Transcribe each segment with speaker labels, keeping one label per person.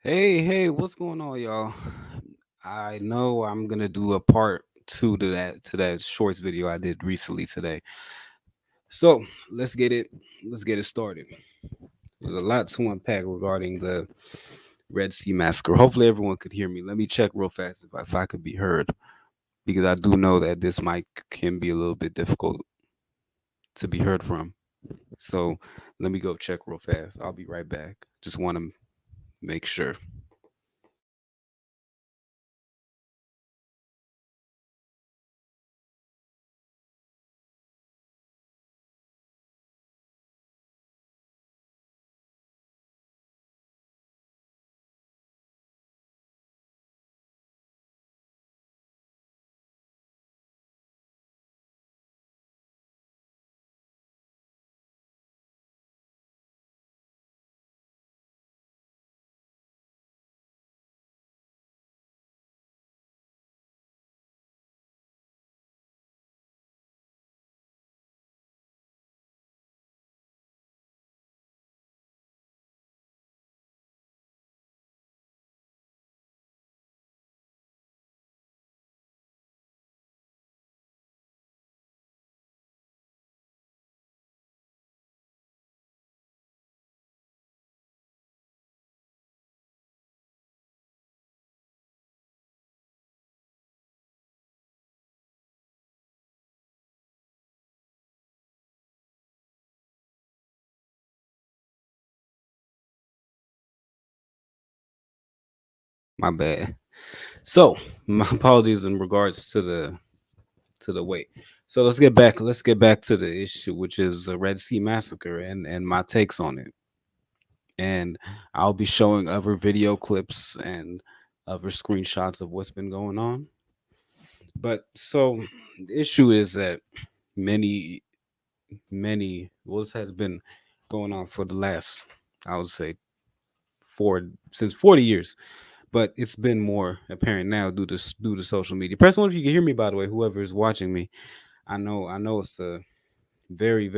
Speaker 1: Hey, what's going on, y'all? I know I'm gonna do a part two to that shorts video I did recently today. So let's get it started. There's a lot to unpack regarding the Red Sea Massacre. Hopefully everyone could hear me. Let me check real fast if I could be heard, because I do know that this mic can be a little bit difficult to be heard from. So let me go check real fast. I'll be right back. Just want to make sure. My bad. So my apologies in regards to the wait. So let's get back to the issue, which is the Red Sea Massacre and my takes on it. And I'll be showing other video clips and other screenshots of what's been going on. But so the issue is that many this has been going on for the last, I would say, since 40 years, but it's been more apparent now due to social media. Press one if you can hear me, by the way, whoever is watching me. I know it's a very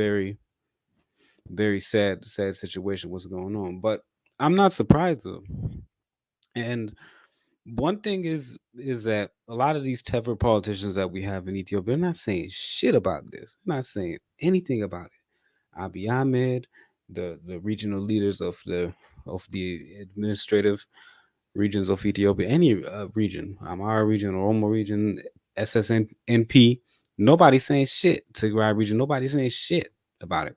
Speaker 1: sad situation what's going on, but I'm not surprised though. And one thing is that a lot of these Tever politicians that we have in Ethiopia, they're not saying shit about this. They're not saying anything about it. Abiy Ahmed, the regional leaders of the administrative regions of Ethiopia, any region, Amara region, Oromo region, SSNP, nobody's saying shit. Tigray region, nobody's saying shit about it.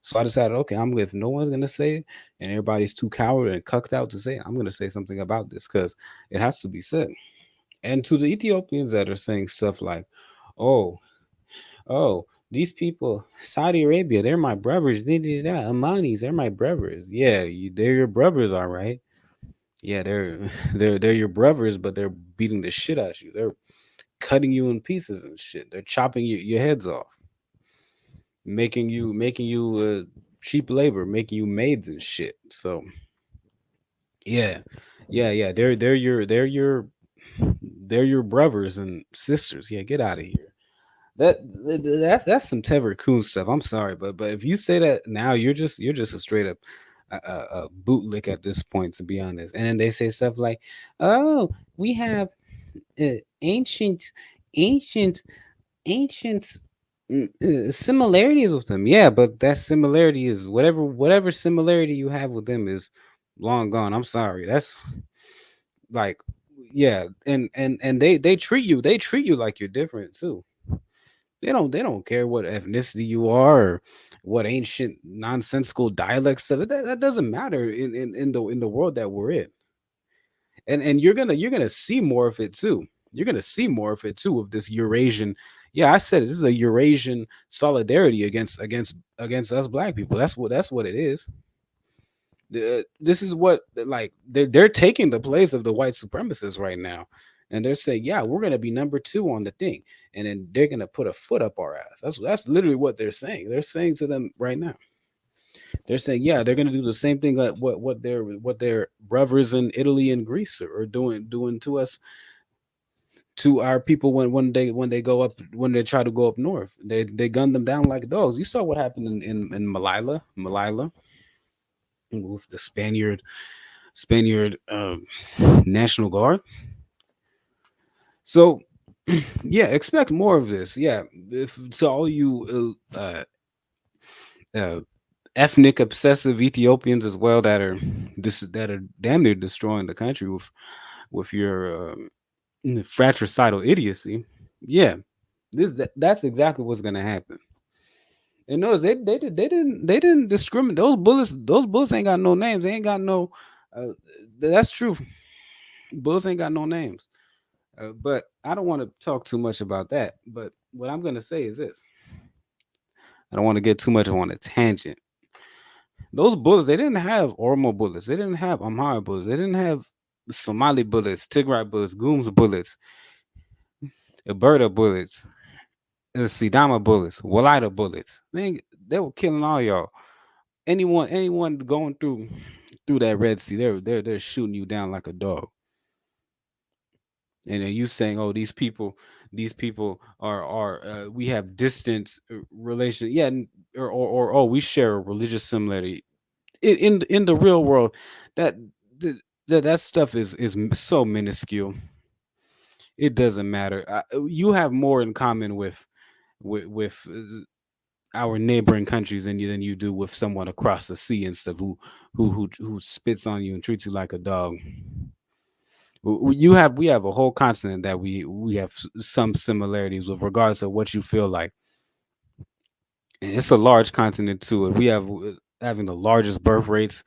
Speaker 1: So I decided, okay, if no one's gonna say it, and everybody's too coward and cucked out to say it, I'm gonna say something about this because it has to be said. And to the Ethiopians that are saying stuff like, "Oh, oh, these people, Saudi Arabia, they're my brothers. They did that. Amanis, they're my brothers. Yeah, they're your brothers, all right. Yeah, they're they're your brothers, but they're beating the shit out of you. They're cutting you in pieces and shit. They're chopping your heads off, making you cheap labor, making you maids and shit. So yeah, yeah. They're your brothers and sisters. Yeah, get out of here. That's some Tever Coon stuff. I'm sorry, but if you say that now, you're just a straight up a bootlick at this point, to be honest. And then they say stuff like, "Oh, we have ancient, ancient, ancient similarities with them." Yeah, but that similarity is whatever similarity you have with them is long gone. I'm sorry. That's like, yeah, and they treat you like you're different too. They don't care what ethnicity you are or what ancient nonsensical dialects of it. That doesn't matter in the world that we're in. And you're gonna see more of it too. You're gonna see more of it too of this Eurasian. Yeah, I said it. This is a Eurasian solidarity against us black people. That's what it is. This is what, like, they're taking the place of the white supremacists right now, and they're saying, yeah, we're gonna be number two on the thing, and then they're gonna put a foot up our ass. That's literally what they're saying. They're saying to them right now. They're saying, yeah, they're gonna do the same thing that what their brothers in Italy and Greece are doing to us, to our people when they go up, when they try to go up north. They gun them down like dogs. You saw what happened in Malila with the Spaniard Spaniard National Guard. So yeah, expect more of this. Yeah, if to all you ethnic obsessive Ethiopians as well that are that are damn near destroying the country with your fratricidal idiocy. Yeah, that's exactly what's gonna happen. And notice they didn't discriminate. Those bullets ain't got no names. They ain't got no. Uh, that's true. Bullets ain't got no names. But I don't want to talk too much about that. But what I'm gonna say is this: I don't want to get too much on a tangent. Those bullets, they didn't have Oromo bullets. They didn't have Amhara bullets. They didn't have Somali bullets, Tigray bullets, Gooms bullets, Alberta bullets, Sidama bullets, Walida bullets. They were killing all y'all. Anyone going through that Red Sea, they're shooting you down like a dog. And then you saying, "Oh, these people are we have distant relation, yeah, or oh, we share a religious similarity." In the real world, that th- that stuff is so minuscule. It doesn't matter. You have more in common with our neighboring countries than you do with someone across the sea and stuff who spits on you and treats you like a dog. We have a whole continent that we have some similarities with regards to what you feel like, and it's a large continent too. And we have having the largest birth rates,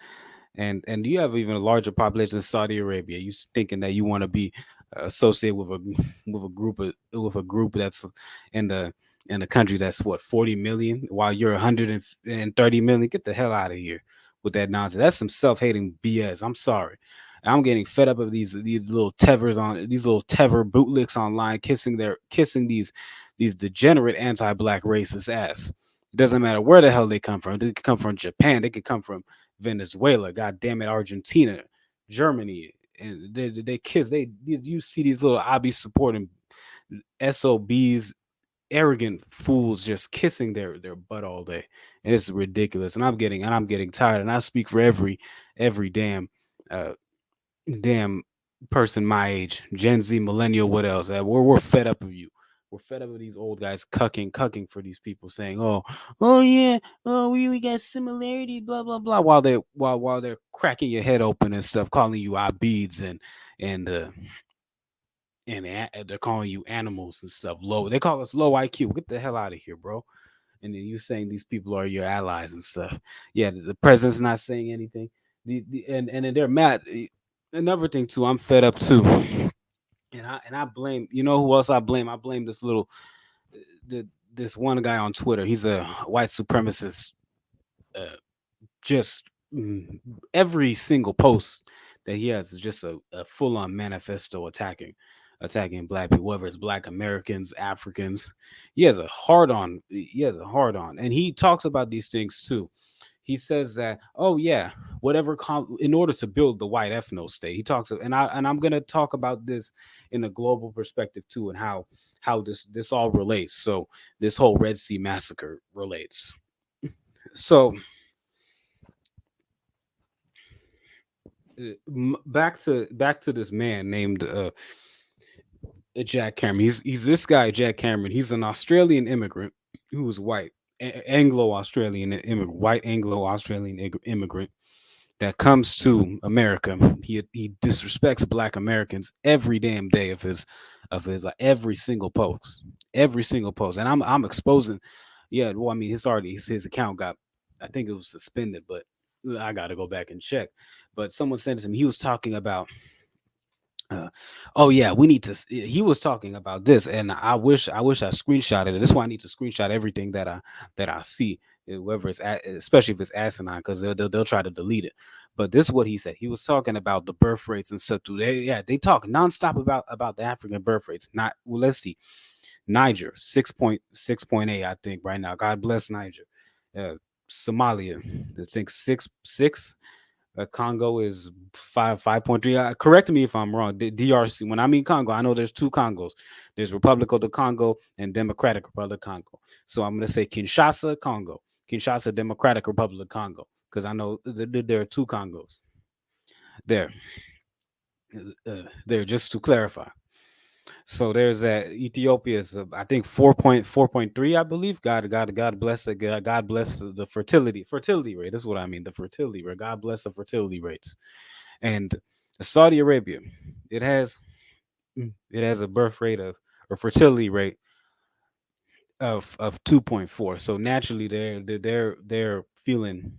Speaker 1: and you have even a larger population in Saudi Arabia. You thinking that you want to be associated with a group that's in the in the country that's what 40 million, while you're 130 million. Get the hell out of here with that nonsense. That's some self-hating BS. I'm sorry. I'm getting fed up of these little tevers on these little tever bootlicks online kissing these degenerate anti-black racist ass. It doesn't matter where the hell they come from. They could come from Japan. They could come from Venezuela, God damn it, Argentina, Germany, and they kiss. You see these little obby supporting SOBs, arrogant fools just kissing their butt all day, and it's ridiculous. And I'm getting tired. And I speak for every uh damn person my age, Gen Z, millennial, what else? We're fed up of you. We're fed up of these old guys cucking for these people, saying, "Oh yeah, oh we got similarities, blah blah blah," while they're cracking your head open and stuff, calling you beads and they're calling you animals and stuff. Low, they call us low IQ. Get the hell out of here, bro. And then you saying these people are your allies and stuff. Yeah, the president's not saying anything. And then they're mad. Another thing too, I'm fed up too, and I blame. You know who else I blame? I blame this little the this one guy on Twitter. He's a white supremacist. Uh, just every single post that he has is just a full on manifesto attacking black people, whether it's black Americans, Africans. He has a hard on, and he talks about these things too. He says that, oh yeah, in order to build the white ethno state, he talks and I'm gonna talk about this in a global perspective too, and how this all relates. So this whole Red Sea massacre relates. So back to this man named Jack Cameron. He's this guy Jack Cameron. He's an Australian immigrant who was white, Anglo-Australian immigrant, white Anglo-Australian immigrant that comes to America. He disrespects Black Americans every damn day of his like every single post, and I'm exposing. Yeah, well, I mean, his account got, I think it was suspended, but I got to go back and check. But someone sent it to me. He was talking about uh, oh yeah, we need to. He was talking about this, and I wish I screenshotted it. That's why I need to screenshot everything that I see, whether especially if it's asinine, because they'll try to delete it. But this is what he said. He was talking about the birth rates and stuff. Too. They talk nonstop about the African birth rates. Not well, let's see, Niger 6.6.8, I think right now. God bless Niger. Somalia, I think 6.6. Congo is 5.3. Correct me if I'm wrong. DRC. When I mean Congo, I know there's two Congos. There's Republic of the Congo and Democratic Republic of Congo. So I'm gonna say Kinshasa, Congo. Kinshasa, Democratic Republic of Congo, because I know there are two Congos. There, there. Just to clarify, so there's that Ethiopia is I think 4.3, I believe. God bless it. God bless the fertility rate. That's what I mean. The fertility rate. God bless the fertility rates. And Saudi Arabia, it has it has a birth rate of or fertility rate of 2.4. So naturally, they're feeling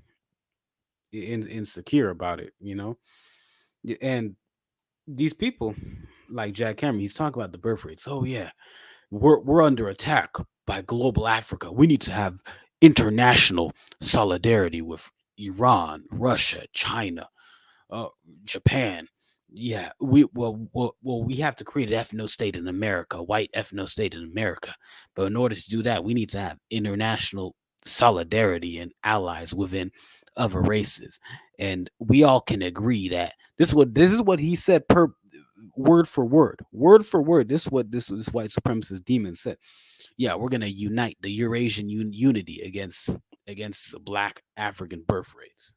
Speaker 1: insecure about it. And these people like Jack Cameron, he's talking about the birth rates. Oh yeah, we're under attack by global Africa. We need to have international solidarity with Iran, Russia, China, uh, Japan. Yeah, we have to create an ethno state in America, white ethno state in America. But in order to do that, we need to have international solidarity and allies within other races. And we all can agree that this is what he said per word for word. This white supremacist demon said. Yeah, we're gonna unite the Eurasian unity against the black African birth rates.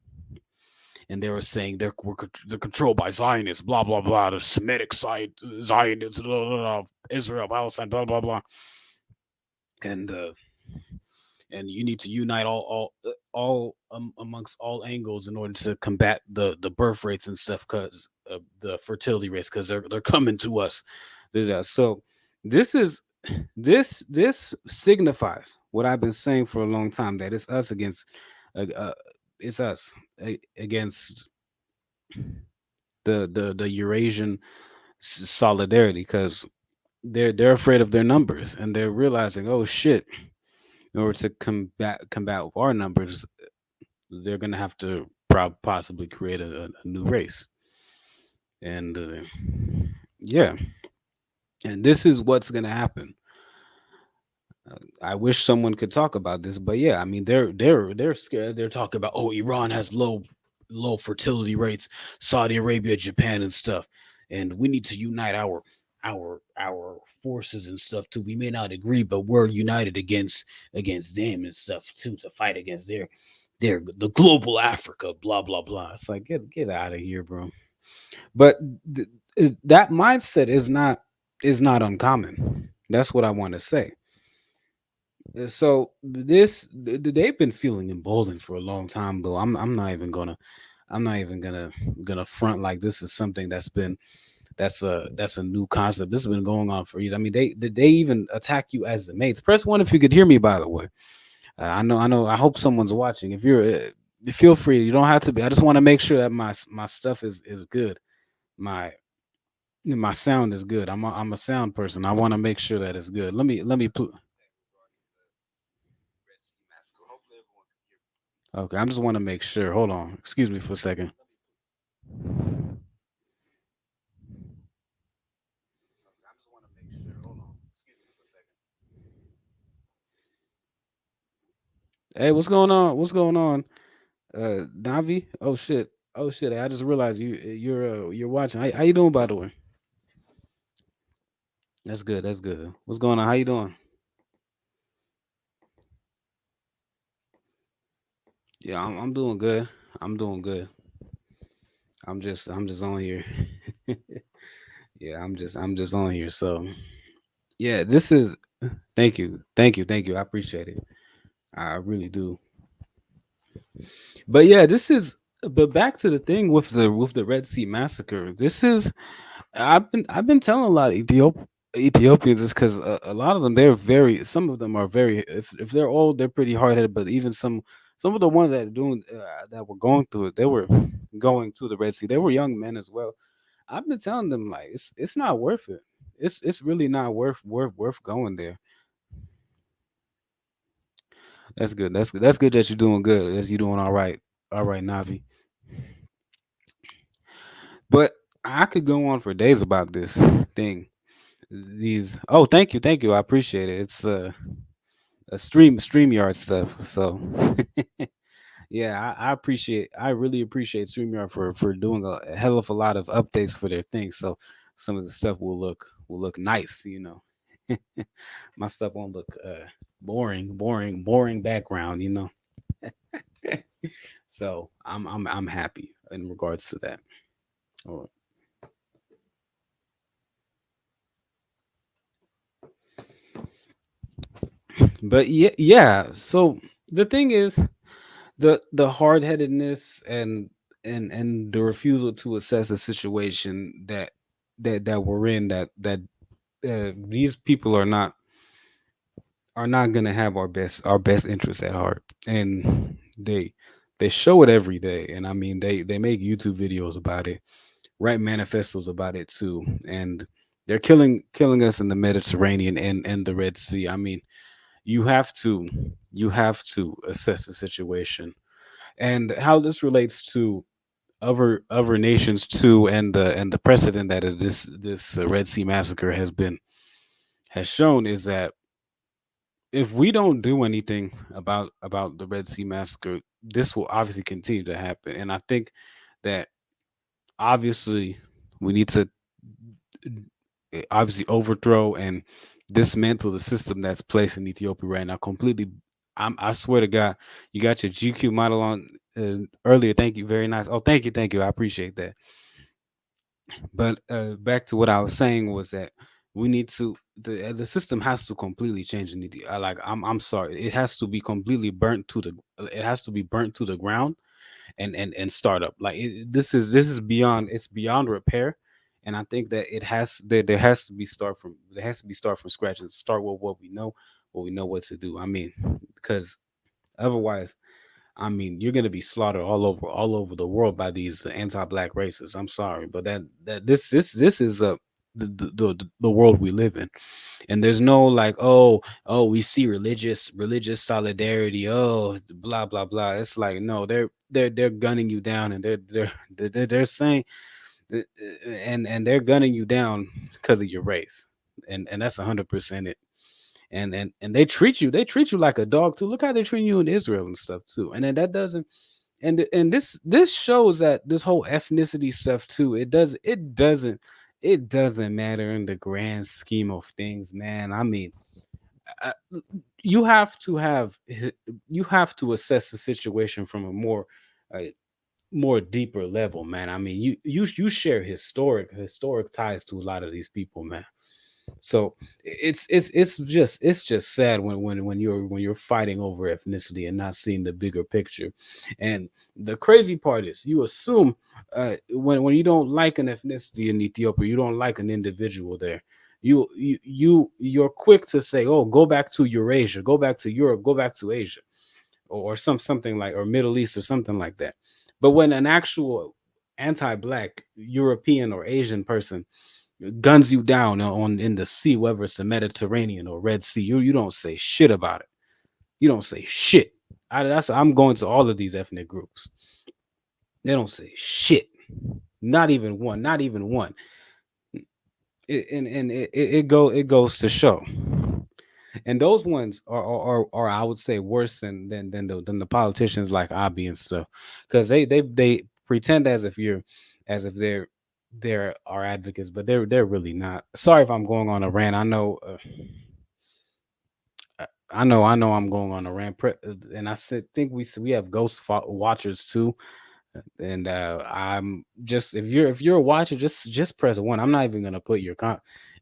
Speaker 1: And they were saying they're controlled by Zionists, blah blah blah, the Semitic side, Zionists, blah, blah, blah, Israel, Palestine, blah blah blah, and you need to unite all amongst all angles in order to combat the birth rates and stuff, because the fertility rates, because they're coming to us. So this is this signifies what I've been saying for a long time, that it's us against it's us against the Eurasian solidarity, because they're afraid of their numbers, and they're realizing, oh shit, in order to combat with our numbers, they're gonna have to possibly create a new race, and yeah, and this is what's gonna happen. I wish someone could talk about this, but yeah, I mean they're scared. They're talking about, oh, Iran has low fertility rates, Saudi Arabia, Japan, and stuff, and we need to unite our forces and stuff too. We may not agree, but we're united against them and stuff too, to fight against their the global Africa, blah blah blah. It's like, get out of here, bro. But that mindset is not uncommon. That's what I want to say. So they've been feeling emboldened for a long time, though. I'm not even gonna front like this is something that's a new concept. This has been going on for years. I mean, they even attack you as the mates. Press one if you could hear me. By the way, I know. I hope someone's watching. If you're, feel free. You don't have to be. I just want to make sure that my stuff is good. My my sound is good. I'm a sound person. I want to make sure that it's good. Let me put. Okay, I just want to make sure. Hold on. Excuse me for a second. Hey, what's going on? What's going on? Navi? Oh shit. Oh shit. I just realized you're watching. How you doing, by the way? That's good. That's good. What's going on? How you doing? Yeah, I'm doing good. I'm doing good. I'm just on here. Yeah, I'm just on here. So yeah, this is thank you. Thank you. Thank you. I appreciate it. I really do. But yeah, this is but back to the thing with the Red Sea Massacre. This is I've been telling a lot of Ethiopians is because a lot of them, some of them are very, if they're old, they're pretty hard headed. But even some of the ones that were going through it, they were going through the Red Sea. They were young men as well. I've been telling them like it's not worth it. It's really not worth going there. That's good. That's good. That's good that you're doing good. As you're doing all right, Navi. But I could go on for days about this thing. These thank you, I appreciate it. It's a StreamYard stuff. So yeah, I really appreciate StreamYard for doing a hell of a lot of updates for their things. So some of the stuff will look nice. My stuff won't look boring background. So I'm happy in regards to that. Or- But yeah, yeah. So the thing is, the hard headedness and the refusal to assess the situation that we're in, that these people are not gonna have our best interests at heart, and they show it every day. And I mean, they make YouTube videos about it, write manifestos about it too, and they're killing us in the Mediterranean and the Red Sea. I mean, you have to assess the situation and how this relates to other nations too, and the precedent that is this Red Sea massacre has shown is that if we don't do anything about the Red Sea massacre, this will obviously continue to happen. And I think that obviously we need to obviously overthrow and dismantle the system that's placed in Ethiopia right now completely. I swear to God, you got your GQ model on earlier. Thank you, very nice. Oh, thank you. I appreciate that. But back to what I was saying was that we need to the system has to completely change in Ethiopia. Like I'm sorry, it has to be completely burnt to the it has to be burnt to the ground and start up. Like this is beyond it's beyond repair, and I think that there has to be start from scratch and start with what we know what to do. I mean, because otherwise, I mean, you're gonna be slaughtered all over the world by these anti-black racists. I'm sorry, but this is the world we live in, and there's no like, oh, we see religious solidarity, blah blah blah. It's like, no, they're gunning you down, and they're saying, and they're gunning you down because of your race, and that's 100% it. And they treat you like a dog too. Look how they're treating you in Israel and stuff too. And then that doesn't and this shows that this whole ethnicity stuff too. It doesn't matter in the grand scheme of things, man. I mean, uh, you have to you have to assess the situation from a uh, more deeper level, man. I mean, you share historic ties to a lot of these people, man. So it's just sad when you're fighting over ethnicity and not seeing the bigger picture. And the crazy part is you assume when you don't like an ethnicity in Ethiopia, you don't like an individual there. You're quick to say, oh, go back to Eurasia, go back to Europe, go back to Asia, or something like or Middle East or something like that. But when an actual anti-black European or Asian person guns you down on in the sea, whether it's the Mediterranean or Red Sea, you don't say shit about it. You don't say shit. I'm going to all of these ethnic groups. They don't say shit. Not even one. Not even one. And it goes to show. And those ones are I would say worse than the politicians like Abiy and stuff, because they pretend as if they're our advocates, but they're really not. Sorry if I'm going on a rant. I know I'm going on a rant, and I said think we have watchers too, and I'm just if you're a watcher, just press one. I'm not even gonna put your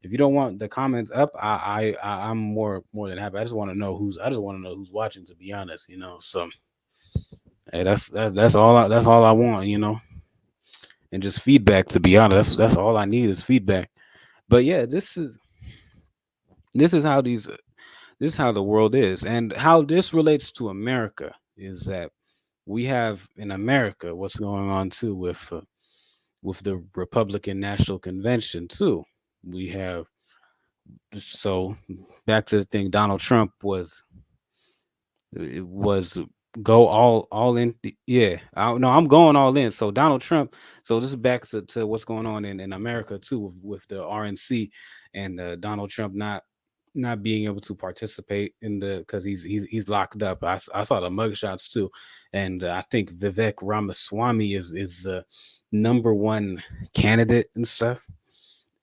Speaker 1: if you don't want the comments up. I'm more than happy. I just want to know who's watching, to be honest, so hey, that's all I want, and just feedback, to be honest. That's all I need is feedback. But yeah, this is how this is how the world is, and how this relates to America is that we have in America what's going on too with the Republican National Convention too. We have so back to the thing. Donald Trump was go all in. Yeah, no, I'm going all in. So Donald Trump. So this is back to what's going on in America too with the RNC and Donald Trump not being able to participate in the because he's locked up. I saw the mugshots too, and I think Vivek Ramaswamy is the number one candidate and stuff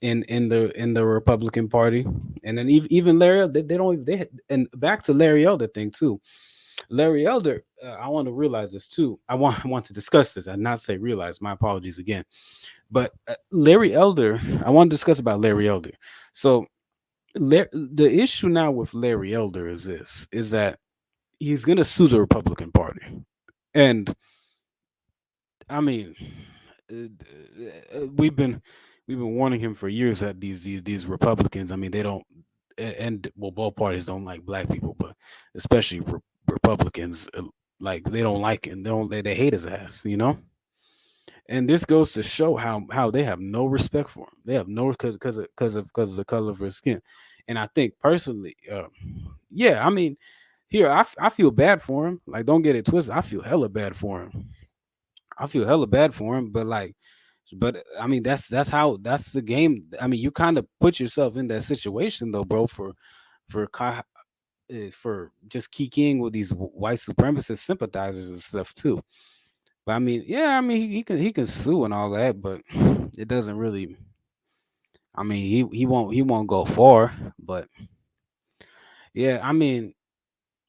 Speaker 1: in the Republican Party. And then even Larry, they don't and back to Larry Elder thing too. Larry Elder, I want to realize this too. I want to discuss this and not say realize. My apologies again. But Larry Elder, I want to discuss about Larry Elder. So the issue now with Larry Elder is this: is that he's gonna sue the Republican Party, and I mean, we've been warning him for years that these Republicans. I mean, they don't, and well, both parties don't like black people, but especially Republicans, like they don't like him. They hate his ass, you know. And this goes to show how they have no respect for him. They have no because of the color of his skin. And I think personally, yeah, I mean, here I feel bad for him. Like, don't get it twisted. I feel hella bad for him. I feel hella bad for him, but like, but I mean, that's the game. I mean, you kind of put yourself in that situation though, bro, for for just kicking with these white supremacist sympathizers and stuff too. But I mean, yeah, I mean, he can sue and all that, but it doesn't really. I mean, he won't go far, but yeah, I mean,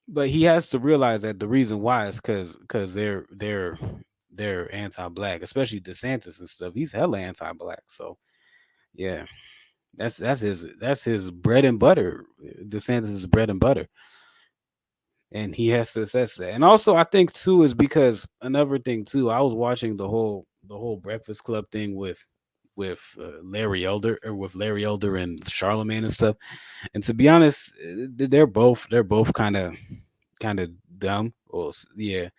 Speaker 1: but he has to realize that the reason why is because they're anti-black, especially DeSantis and stuff. He's hella anti-black, so yeah, that's his bread and butter. DeSantis is bread and butter, and he has to assess that. And also, I think too is because another thing too. I was watching the whole Breakfast Club thing with Larry Elder or with Larry Elder and Charlemagne and stuff. And to be honest, they're both kind of dumb. Well, yeah,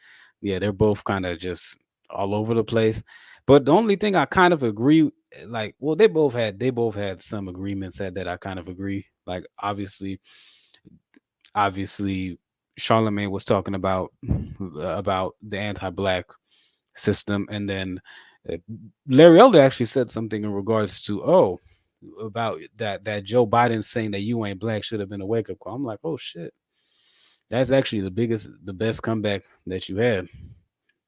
Speaker 1: yeah, they're both kind of just all over the place. But the only thing I kind of agree, like, well, they both had some agreements that I kind of agree. Like, obviously, Charlemagne was talking about the anti-black system, and then uh, Larry Elder actually said something in regards to about that Joe Biden saying that you ain't black should have been a wake up call. I'm like, oh shit, that's actually the best comeback that you had.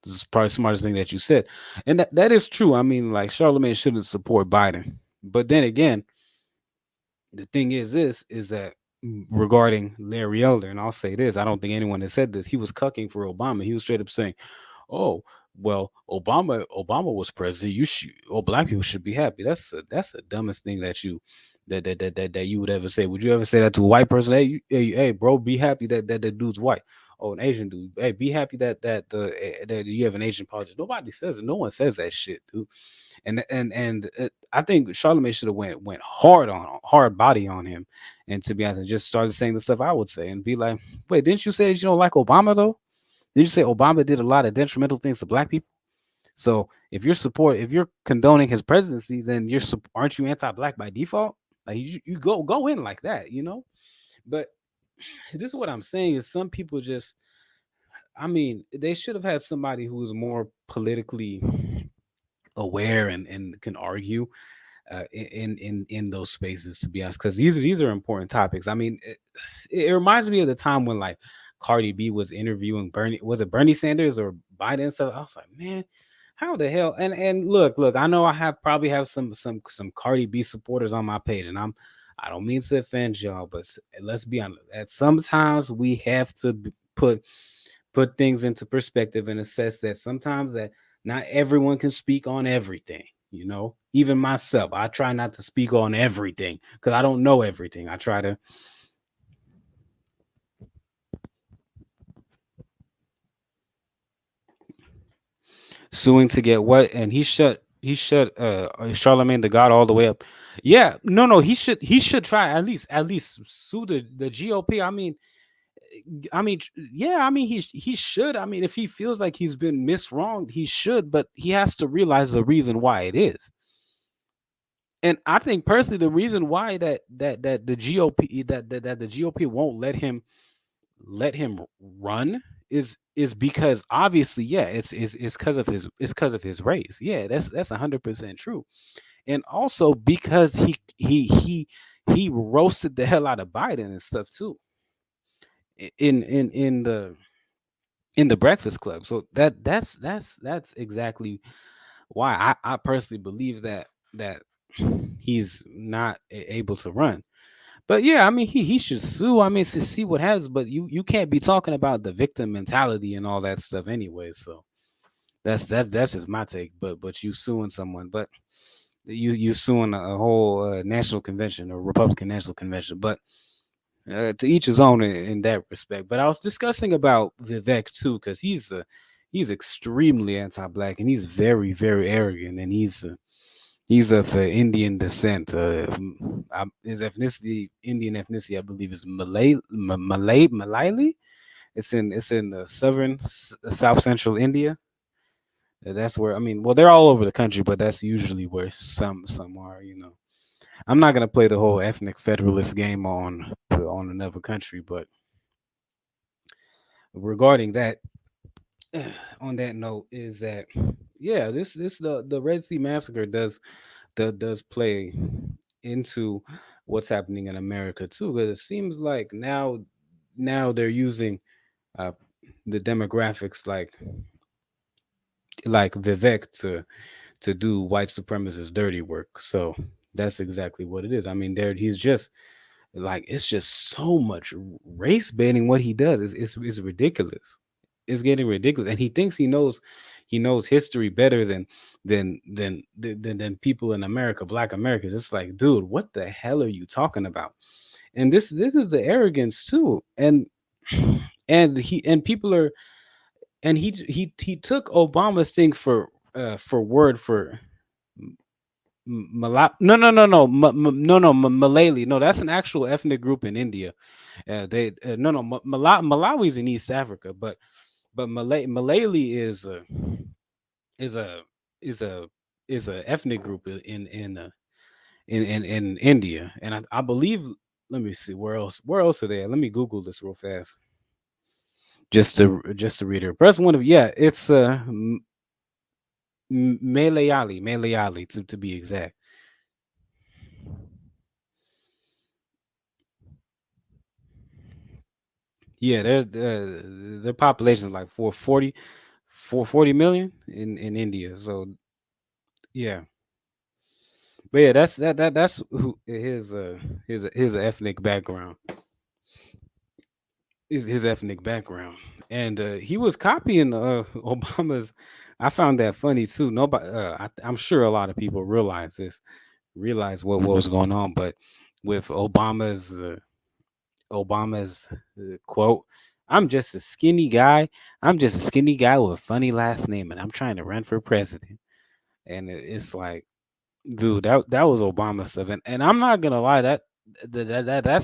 Speaker 1: This is probably the smartest thing that you said, and that is true. I mean, like Charlemagne shouldn't support Biden, but then again, the thing is this is that regarding Larry Elder, and I'll say this: I don't think anyone has said this. He was cucking for Obama. He was straight up saying, "Oh, well, Obama was president. You should, oh, black people should be happy." That's the dumbest thing that you would ever say. Would you ever say that to a white person? Hey, hey, bro, be happy that the dude's white. Oh, an Asian dude. Hey, be happy that you have an Asian politician. Nobody says it. No one says that shit, dude. And I think Charlamagne should have went hard body on him, and to be honest, just started saying the stuff I would say and be like, wait, didn't you say that you don't like Obama though? Did you say Obama did a lot of detrimental things to black people? So if you're condoning his presidency, then aren't you anti-black by default? Like you go in like that, you know. But this is what I'm saying is some people just, I mean, they should have had somebody who was more politically aware and can argue in those spaces, to be honest, because these are important topics. I mean, it reminds me of the time when like Cardi B was interviewing Bernie, was it Bernie Sanders or Biden and stuff. I was like, man, how the hell? And look, I know I probably have some Cardi B supporters on my page, and I don't mean to offend y'all, but let's be honest, at sometimes we have to put things into perspective and assess that sometimes that not everyone can speak on everything. You know, even myself, I try not to speak on everything because I don't know everything. I try to suing to get what, and he shut Charlemagne the God all the way up. Yeah, no, he should try at least sue the GOP. I mean, yeah, I mean, he should. I mean, if he feels like he's been miswronged, he should, but he has to realize the reason why it is. And I think personally, the reason why that the GOP that the GOP won't let him run is because obviously, yeah, it's because of his race. Yeah, that's 100% true. And also because he roasted the hell out of Biden and stuff too in the Breakfast Club. So that's exactly why I personally believe that he's not able to run. But yeah, I mean, he should sue. I mean, to see what happens. But you can't be talking about the victim mentality and all that stuff anyway. So that's just my take. But you suing someone, but you suing a whole national convention or Republican national convention. But to each his own in that respect. But I was discussing about Vivek too, because he's extremely anti-black and he's very arrogant, and he's of Indian descent. His ethnicity, Indian ethnicity, I believe, is Malayali. It's in the South Central India. That's where, I mean, well, they're all over the country, but that's usually where some are. I'm not gonna play the whole ethnic federalist game on another country, but regarding that, on that note, is that yeah, this the Red Sea Massacre does play into what's happening in America too, because it seems like now they're using uh, the demographics like Vivek to do white supremacist dirty work. So that's exactly what it is. I mean, he's just like, it's just so much race baiting what he does. It's ridiculous. It's getting ridiculous, and he thinks he knows history better than people in America, Black Americans. It's like, dude, what the hell are you talking about? And this is the arrogance too, and people are, and he took Obama's thing for word for Malayali. No, that's an actual ethnic group in India. They no no Malawi's in East Africa, but Malayali is a is a is a ethnic group in India, and I believe. Let me see where else are they at? Let me Google this real fast, just to read it. Press one of, yeah, it's Malayali to be exact. Yeah, their population is like 440 million in India. So yeah, but yeah, that's who his ethnic background is, his ethnic background, and he was copying Obama's. I found that funny too. Nobody, I'm sure a lot of people realize what was going on, but with Obama's quote, "I'm just a skinny guy. I'm just a skinny guy with a funny last name, and I'm trying to run for president." And it's like, dude, that was Obama stuff, and I'm not gonna lie, that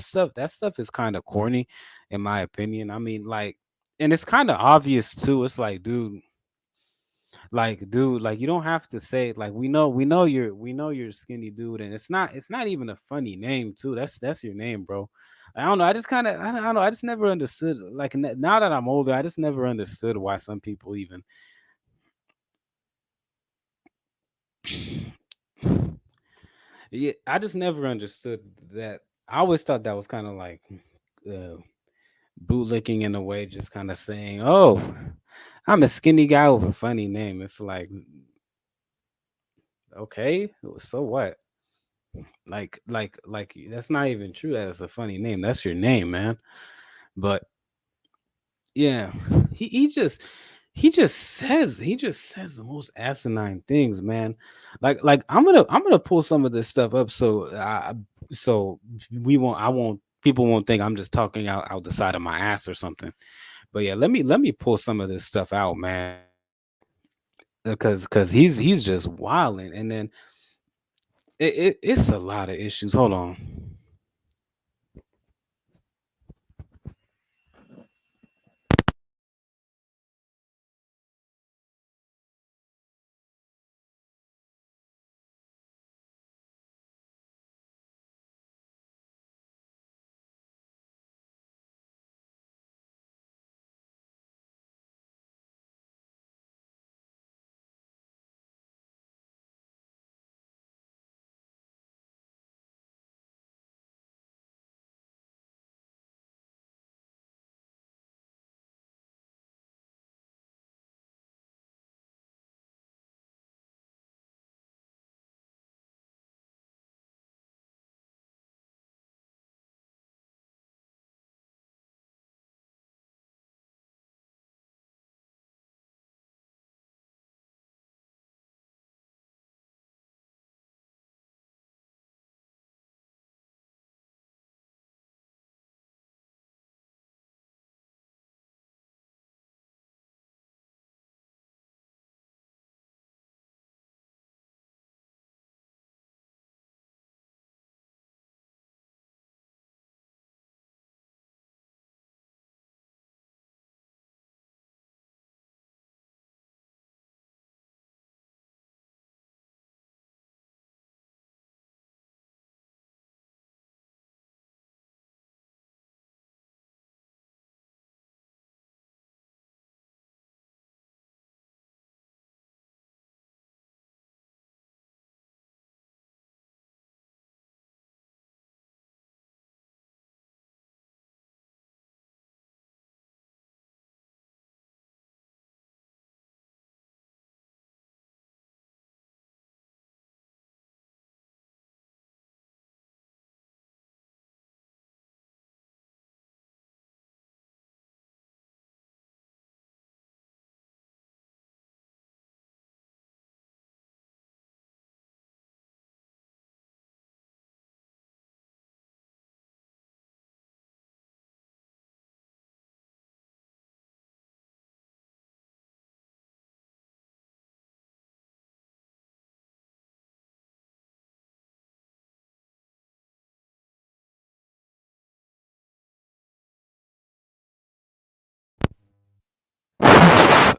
Speaker 1: stuff is kind of corny, in my opinion. I mean, like, and it's kind of obvious too. It's like, dude, like, you don't have to say it. Like, we know you're a skinny dude, and it's not even a funny name too. That's your name, bro. I don't know. I don't know. I just never understood. Like, now that I'm older, I just never understood why some people even. Yeah, I just never understood that. I always thought that was kind of like uh, bootlicking in a way, just kind of saying, "Oh, I'm a skinny guy with a funny name." It's like, okay, so what? Like that's not even true. That it's a funny name. That's your name, man. But yeah, he just says the most asinine things, man. Like I'm gonna pull some of this stuff up, so we won't I won't people won't think I'm just talking out the side of my ass or something. But yeah, let me pull some of this stuff out, man. Because he's just wilding, and then it's a lot of issues. Hold on.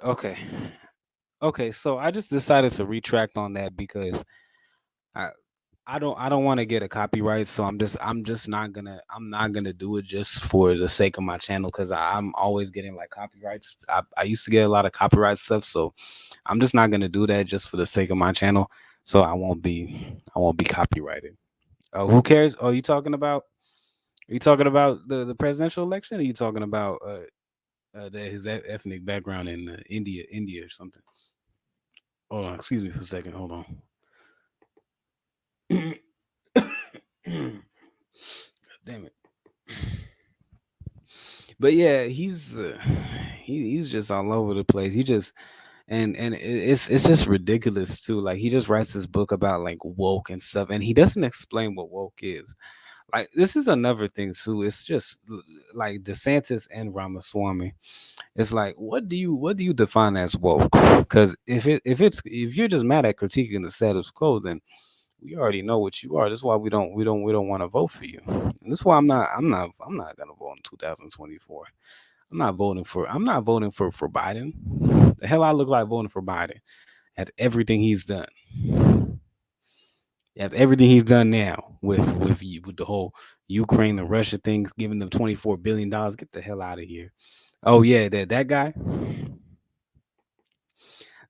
Speaker 1: Okay. Okay, so I just decided to retract on that because I I don't want to get a copyright, so I'm not gonna do it just for the sake of my channel because I'm always getting like copyrights. I used to get a lot of copyright stuff, so I'm just not gonna do that just for the sake of my channel. So I won't be copyrighted. Oh, who cares? Oh, you talking about the presidential election? Or you talking about his ethnic background in India or something? Hold on, excuse me for a second. Hold on. Damn it. But yeah, he's just all over the place. He just it's just ridiculous too. Like he just writes this book about like woke and stuff, and he doesn't explain what woke is. Like this is another thing too. It's just like DeSantis and Ramaswamy. It's like what do you define as woke? Because if you're just mad at critiquing the status quo, then we already know what you are. That's why we don't want to vote for you. And this is why I'm not gonna vote in 2024. I'm not voting for Biden. The hell I look like voting for Biden at everything he's done. After everything he's done now with the whole Ukraine and Russia things, giving them $24 billion. Get the hell out of here. Oh yeah, that guy.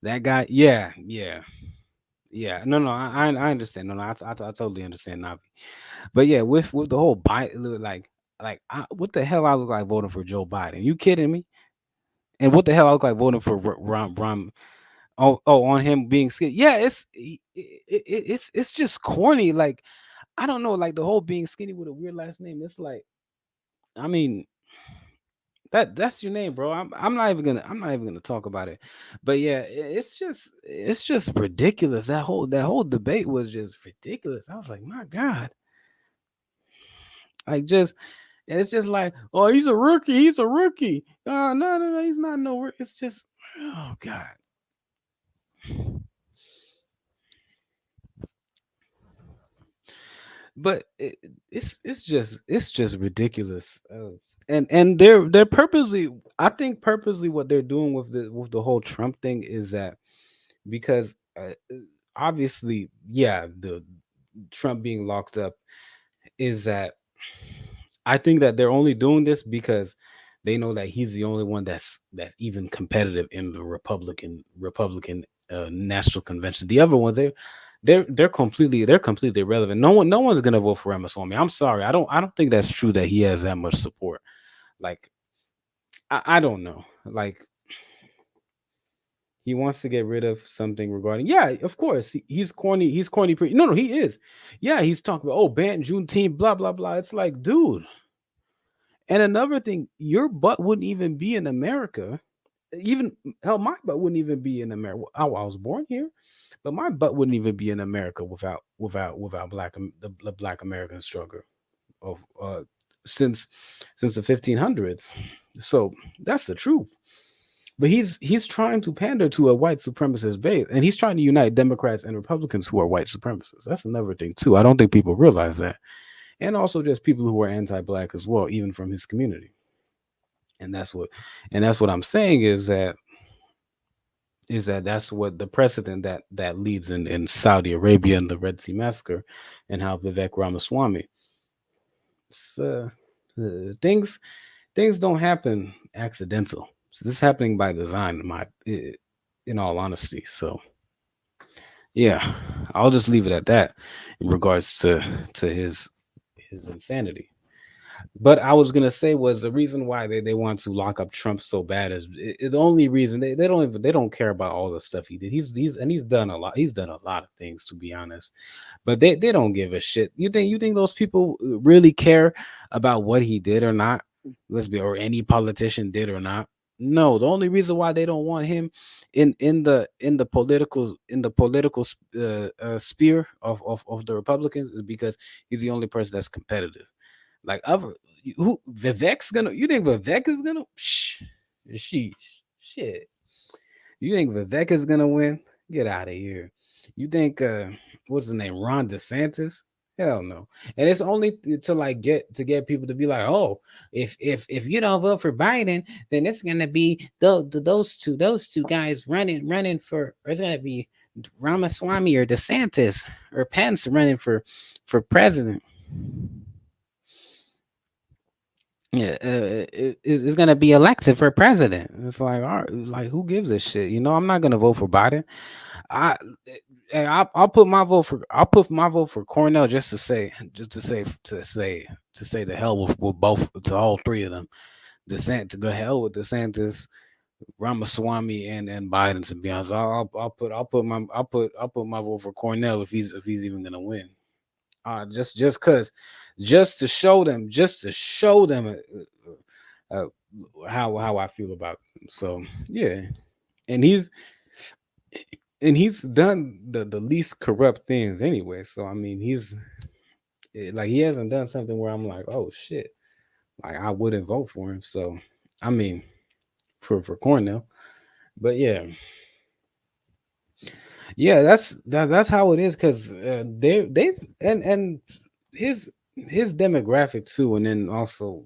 Speaker 1: Yeah, yeah, yeah. No, no, I understand. No, no, I totally understand, Navi. But yeah, with the whole Biden, what the hell I look like voting for Joe Biden? You kidding me? And what the hell I look like voting for Ron? Oh, on him being skinny. Yeah, it's just corny. Like I don't know, like the whole being skinny with a weird last name. It's like, I mean, that's your name, bro. I'm not even gonna talk about it. But yeah, it's just ridiculous. That whole debate was just ridiculous. I was like, my God, like just and it's just like, oh, he's a rookie. He's a rookie. No, no, no, he's not no. It's just, oh God. But it's just ridiculous. And they're purposely, I think purposely what they're doing with the whole Trump thing is that because obviously, yeah, the Trump being locked up is that I think that they're only doing this because they know that he's the only one that's even competitive in the Republican National Convention. The other ones, they're completely irrelevant. No one's gonna vote for Ramaswamy. I'm sorry, I don't think that's true that he has that much support. Like I don't know. Like he wants to get rid of something regarding. Yeah, of course he's corny. He's corny. No, no, he is. Yeah, he's talking about ban Juneteenth, blah blah blah. It's like, dude. And another thing, your butt wouldn't even be in America. Even hell, my butt wouldn't even be in America. I was born here, but my butt wouldn't even be in America without the Black American struggle of since since the 1500s. So that's the truth. But he's trying to pander to a white supremacist base, and he's trying to unite Democrats and Republicans who are white supremacists. That's another thing too. I don't think people realize that, and also just people who are anti-black as well, even from his community. And that's what I'm saying is that that's what the precedent that leads in Saudi Arabia and the Red Sea Massacre, and how Vivek Ramaswamy. It's, things things don't happen accidental. So this is happening by design, in all honesty. So yeah, I'll just leave it at that in regards to his insanity. But I was gonna say was the reason why they want to lock up Trump so bad is the only reason they don't care about all the stuff he did. He's done a lot. He's done a lot of things, to be honest. But they don't give a shit. You think those people really care about what he did or not? Let's be or any politician did or not. No, the only reason why they don't want him in the political sphere of the Republicans is because he's the only person that's competitive. Like other who Vivek's gonna you think Vivek is gonna sheesh shit. You think Vivek is gonna win? Get out of here. You think what's his name? Ron DeSantis? Hell no. And it's only to like get people to be like, oh, if you don't vote for Biden, then it's gonna be those two guys running for, or it's gonna be Ramaswamy or DeSantis or Pence running for president. Yeah, it's gonna be elected for president. It's like, all right, like who gives a shit? I'm not gonna vote for Biden. I, I'll put my vote for Cornell just to say to hell with both, to all three of them. To go hell with DeSantis, Ramaswamy, and Biden. To be honest, I'll put my vote for Cornell if he's even gonna win. Just cause, just to show them uh, how I feel about them. So yeah, and he's done the least corrupt things anyway. So I mean, like he hasn't done something where I'm like, oh shit, like I wouldn't vote for him. So I mean, for Cornell, but yeah, that's how it is. Because they've and his demographic too, and then also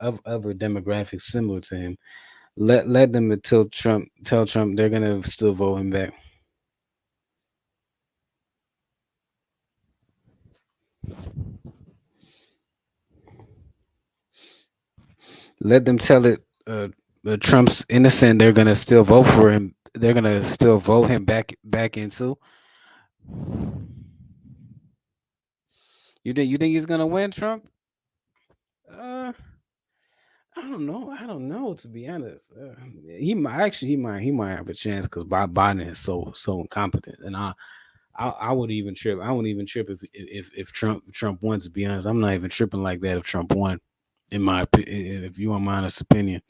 Speaker 1: of other demographics similar to him, led them to tell Trump they're gonna still vote him back. Let them tell it. Trump's innocent. They're gonna still vote for him. They're gonna still vote him back into. You think he's gonna win, Trump? Uh, I don't know. I don't know, to be honest. He might have a chance because Biden is so incompetent, and I would even trip. I wouldn't even trip if Trump wins. To be honest, I'm not even tripping like that if Trump won. If you want my honest opinion,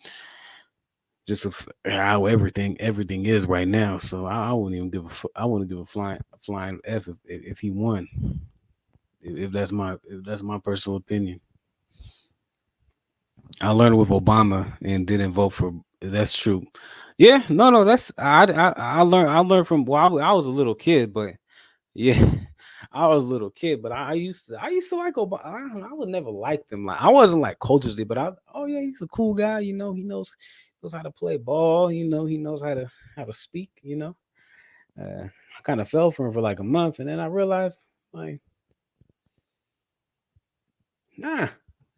Speaker 1: just of how everything is right now. So I wouldn't even I wouldn't give a flying f if he won. If that's my personal opinion. I learned with Obama and didn't vote for. That's true. Yeah, no, that's I learned from. Well, I was a little kid, but yeah, I was a little kid, but I used to like Obama. I would never like them. Like I wasn't like culturally, but oh yeah, he's a cool guy. He knows how to play ball. He knows how to speak. I kind of fell for him for like a month, and then I realized like, nah,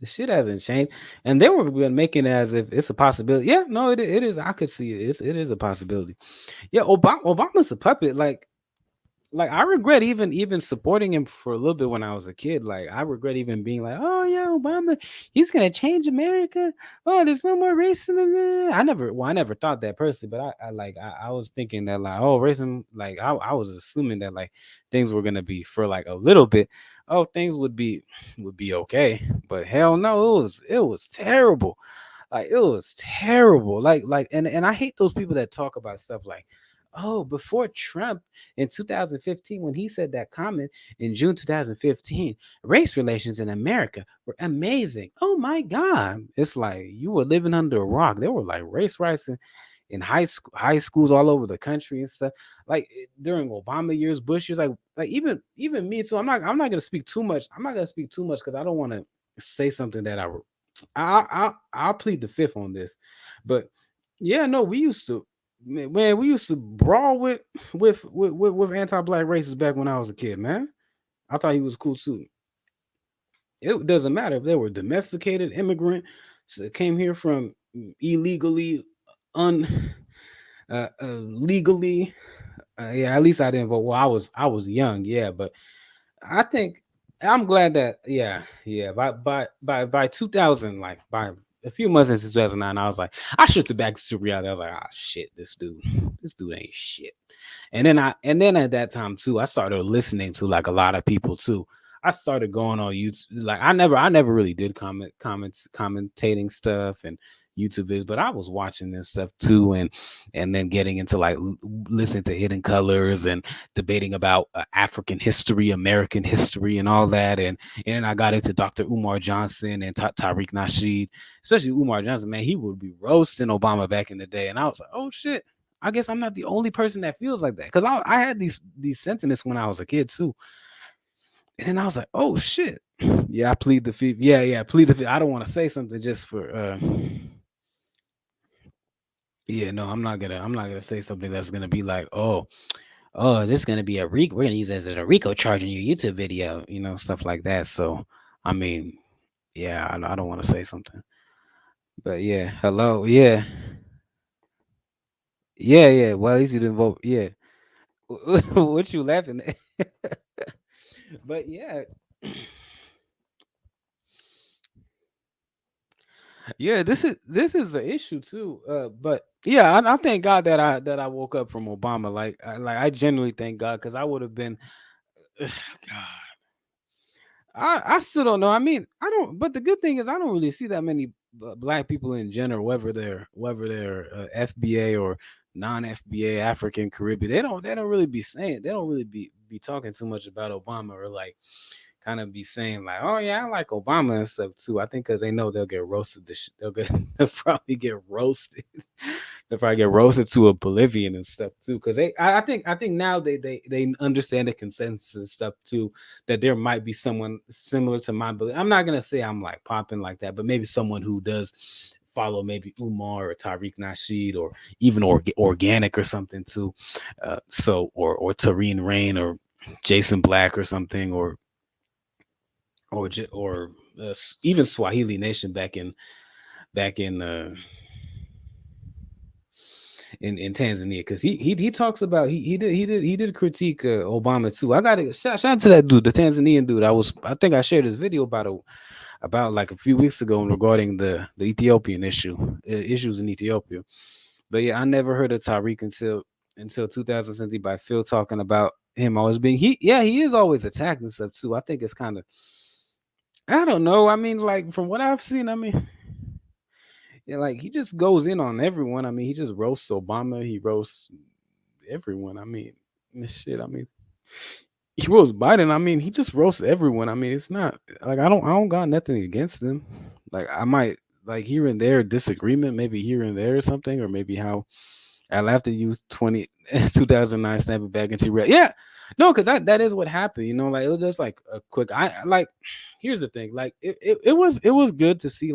Speaker 1: the shit hasn't changed. And they were making it as if it's a possibility. Yeah, no, it is. I could see it. It is a possibility. Yeah, Obama's a puppet. Like I regret even supporting him for a little bit when I was a kid. Like I regret even being like, oh yeah, Obama, he's gonna change America. Oh, there's no more racism. I never thought that personally, but I was thinking that like, oh, racism. Like I was assuming that like things were gonna be for like a little bit. Oh, things would be okay, but hell no, it was terrible. Like it was terrible. And I hate those people that talk about stuff like, oh, before Trump in 2015, when he said that comment in June 2015, race relations in America were amazing. Oh my God. It's like you were living under a rock. There were like race riots in high schools all over the country and stuff. Like during Obama years, Bush years, like even me too. I'm not gonna speak too much. I'm not gonna speak too much because I don't want to say something that I'll plead the fifth on this. But yeah, no, we used to brawl with anti-black racists back when I was a kid, man. I thought he was cool too. It doesn't matter if they were domesticated immigrant, came here from illegally, un legally. Yeah, at least I didn't vote. Well, I was young, yeah, but I think I'm glad that yeah. By 2000, like by a few months into 2009, I was like, I shifted back to reality. I was like, ah, shit, this dude ain't shit. And then at that time too, I started listening to like a lot of people too. I started going on YouTube. Like I never really did commentating stuff and YouTube videos, but I was watching this stuff too, and then getting into like listening to Hidden Colors and debating about African history, American history, and all that. And I got into Dr. Umar Johnson and Tariq Nasheed, especially Umar Johnson. Man, he would be roasting Obama back in the day, and I was like, oh shit. I guess I'm not the only person that feels like that because I had these sentiments when I was a kid too, And then I was like, oh shit. Yeah, I plead the fifth. Yeah, yeah, plead the fifth. I don't want to say something just for yeah, no, I'm not gonna say something that's gonna be like, oh, this is gonna be a Rico. We're gonna use it as a Rico charge in your YouTube video, stuff like that. So I mean, yeah, I don't want to say something. But yeah, hello, yeah, yeah, yeah. Well, at least you didn't vote. Yeah, what you laughing at? But yeah, yeah. This is an issue too. But yeah, I thank God that I woke up from Obama. Like I genuinely thank God because I would have been. God, I still don't know. I mean, I don't. But the good thing is, I don't really see that many black people in general, whether they're FBA or non FBA, African Caribbean. They don't really be saying. They don't really be talking too much about Obama or like kind of be saying like, oh yeah, I like Obama and stuff too. I think because they know they'll get roasted. They'll get they'll probably get roasted. They'll probably get roasted to oblivion and stuff too. Because I think now they understand the consensus and stuff too, that there might be someone similar to my belief. I'm not gonna say I'm like popping like that, but maybe someone who does follow maybe Umar or Tariq Nasheed or even organic or something too. Or Tareen Rain or Jason Black or something or even Swahili Nation back in Tanzania because he talks about he did critique Obama too. I got to shout out to that dude, the Tanzanian dude. I think I shared this video about like a few weeks ago regarding the Ethiopian issues in Ethiopia. But yeah, I never heard of Tariq until 2000 by Phil talking about him always being he is always attacked and stuff too. I think it's kind of I don't know. I mean, like from what I've seen, I mean, yeah, like he just goes in on everyone. I mean, he just roasts Obama. He roasts everyone. I mean, shit. I mean, he roasts Biden. I mean, he just roasts everyone. I mean, it's not like I don't got nothing against him. Like I might like here and there disagreement, maybe here and there or something, or maybe how I'll have to use 2009 snapping back into real. Yeah, no, because that is what happened. Like it was just like a quick. I like. Here's the thing. Like it was good to see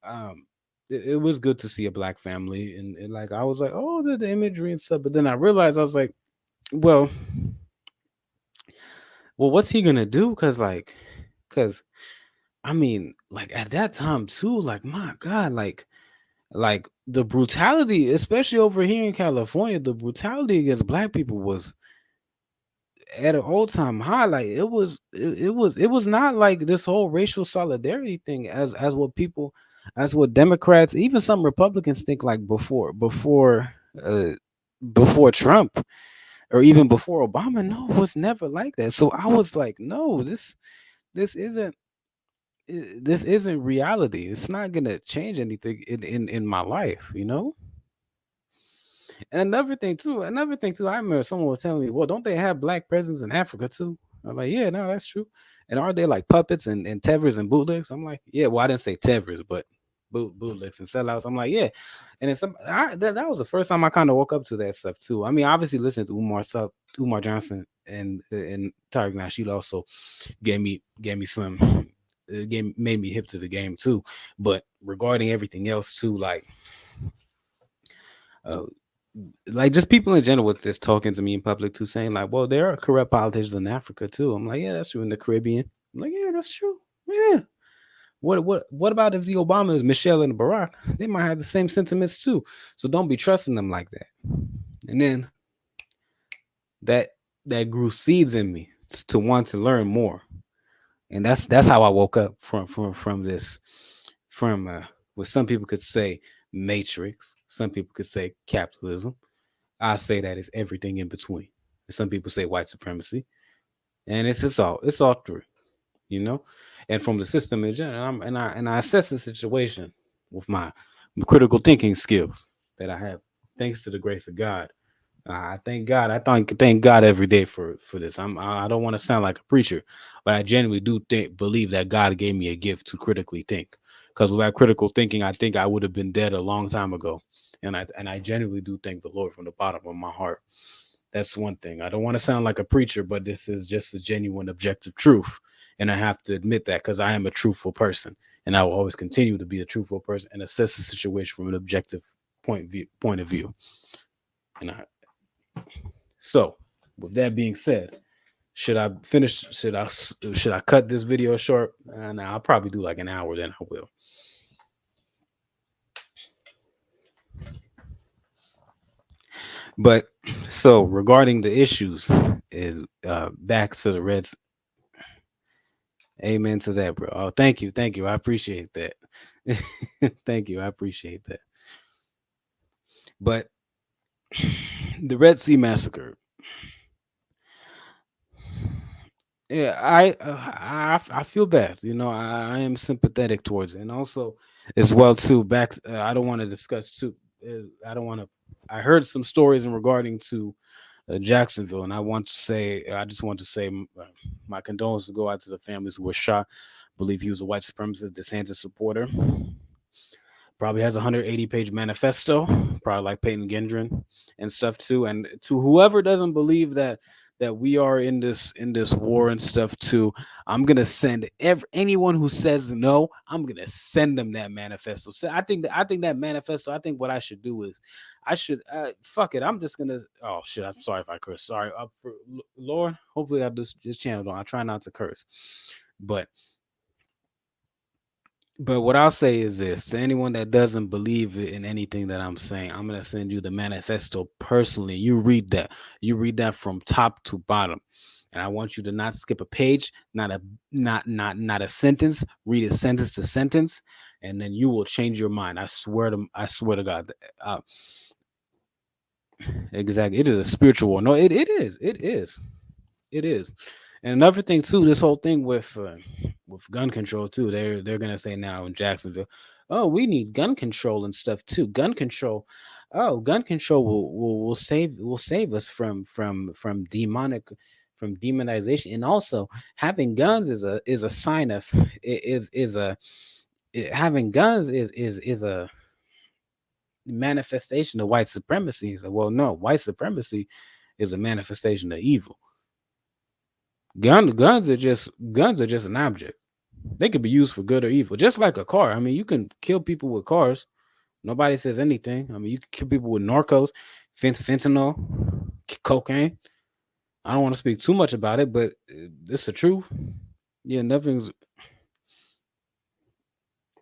Speaker 1: um, it was good to see a black family and like I was like, oh, the imagery and stuff. But then I realized I was like, well, what's he gonna do? Cause I mean, like at that time too, like my God, like the brutality, especially over here in California, the brutality against black people was at an all-time high. Like it was not like this whole racial solidarity thing as what Democrats, even some Republicans think like uh before Trump or even before Obama. No, it was never like that. So I was like, no, this isn't this isn't reality. It's not gonna change anything in my life. And another thing too, I remember someone was telling me, well, don't they have black presidents in Africa too? I'm like, yeah, no, that's true. And are they like puppets and tethers and bootlegs? I'm like, yeah, well, I didn't say tethers, but bootlegs and sellouts. I'm like, yeah. And then that was the first time I kind of woke up to that stuff too. I mean, obviously listening to Umar Johnson and Tariq Nasheed also gave me some made me hip to the game too. But regarding everything else too, uh, like just people in general with this talking to me in public too, saying like, well, there are corrupt politicians in Africa too. I'm like, yeah, that's true. In the Caribbean, I'm like, yeah, that's true. Yeah. What about if the Obamas, Michelle and Barack, they might have the same sentiments too. So don't be trusting them like that. And then that that grew seeds in me to want to learn more. And that's how I woke up from this from what some people could say matrix, some people could say capitalism. I say that it's everything in between. And some people say white supremacy, and it's all three, you know. And from the system in general, and I assess the situation with my critical thinking skills that I have, thanks to the grace of God. I thank God. I thank God every day for this. I don't want to sound like a preacher, but I genuinely do believe that God gave me a gift to critically think. Because without critical thinking, I think I would have been dead a long time ago. And I genuinely do thank the Lord from the bottom of my heart. That's one thing. I don't want to sound like a preacher, but this is just a genuine, objective truth, and I have to admit that because I am a truthful person, and I will always continue to be a truthful person and assess the situation from an objective point of view. And so, with that being said, should I finish? Should I cut this video short? Nah, I'll probably do like an hour. Then I will. But so regarding the issues, is back to the Reds. Amen to that, bro. Oh, thank you. I appreciate that. Thank you. I appreciate that. But the Red Sea Massacre. Yeah, I feel bad. I am sympathetic towards it, and also as well too. I don't want to discuss too. I don't want to. I heard some stories in regarding to Jacksonville, and I just want to say my condolences go out to the families who were shot. I believe he was a white supremacist DeSantis supporter. Probably has a 180-page manifesto, probably like Peyton Gendron and stuff too. And to whoever doesn't believe that we are in this war and stuff too, I'm gonna send anyone who says no, I'm gonna send them that manifesto. So I think that manifesto. I think what I should do is, I should fuck it. I'm just gonna. Oh shit! I'm sorry if I curse. Sorry, Lord. Hopefully, I this channel don't. I try not to curse, but what I'll say is this: to anyone that doesn't believe in anything that I'm saying, I'm gonna send you the manifesto personally. You read that. You read that from top to bottom, and I want you to not skip a page, not a sentence. Read it sentence to sentence, and then you will change your mind. I swear to God. Uh, exactly. It is a spiritual war. No, it is. It is. It is. And another thing too, this whole thing with gun control too. They're gonna say now in Jacksonville, oh, we need gun control and stuff too. Gun control, oh, gun control will save us from demonization, and also having guns is a sign of is a having guns is a manifestation of white supremacy. So, well, no, white supremacy is a manifestation of evil. Guns are just an object. They could be used for good or evil, just like a car. I mean, you can kill people with cars. Nobody says anything. I mean, you can kill people with narcos, fentanyl, cocaine. I don't want to speak too much about it, but it's the truth. Yeah, nothing's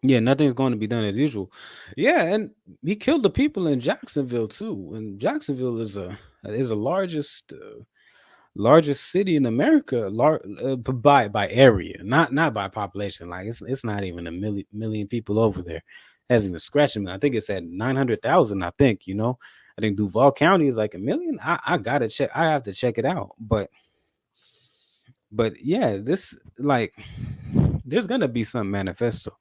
Speaker 1: going to be done as usual. Yeah, and he killed the people in Jacksonville too. And Jacksonville is the largest city in America, by area, not by population. Like it's not even a million people over there. Hasn't even scratched me. I think it's at 900,000. I think Duval County is like a million. I gotta check. I have to check it out. But yeah, this like there's gonna be some manifesto.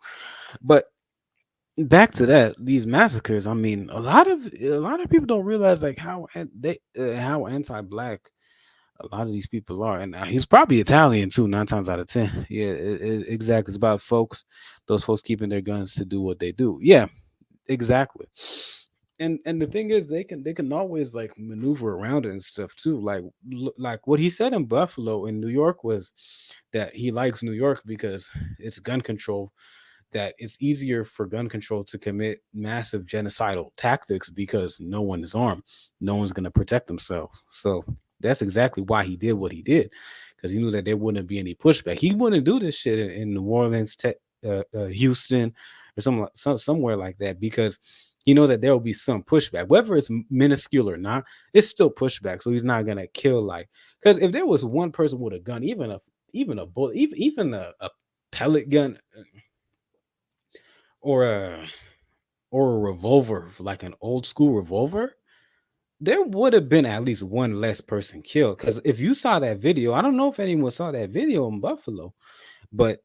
Speaker 1: But back to that, these massacres. I mean, a lot of people don't realize like how anti-black a lot of these people are, and he's probably Italian too. 9 times out of 10, yeah, exactly. It's about those folks keeping their guns to do what they do. Yeah, exactly. And the thing is, they can always like maneuver around it and stuff too. Like what he said in Buffalo in New York was that he likes New York because it's gun control, that it's easier for gun control to commit massive genocidal tactics because no one is armed. No one's going to protect themselves. So that's exactly why he did what he did, because he knew that there wouldn't be any pushback. He wouldn't do this shit in New Orleans, Houston, or somewhere like that, because he knows that there will be some pushback, whether it's minuscule or not. It's still pushback. So he's not gonna kill because if there was one person with a gun, even a bullet, even a pellet gun, or a revolver, like an old school revolver, there would have been at least one less person killed. Because if you saw that video, I don't know if anyone saw that video in Buffalo, but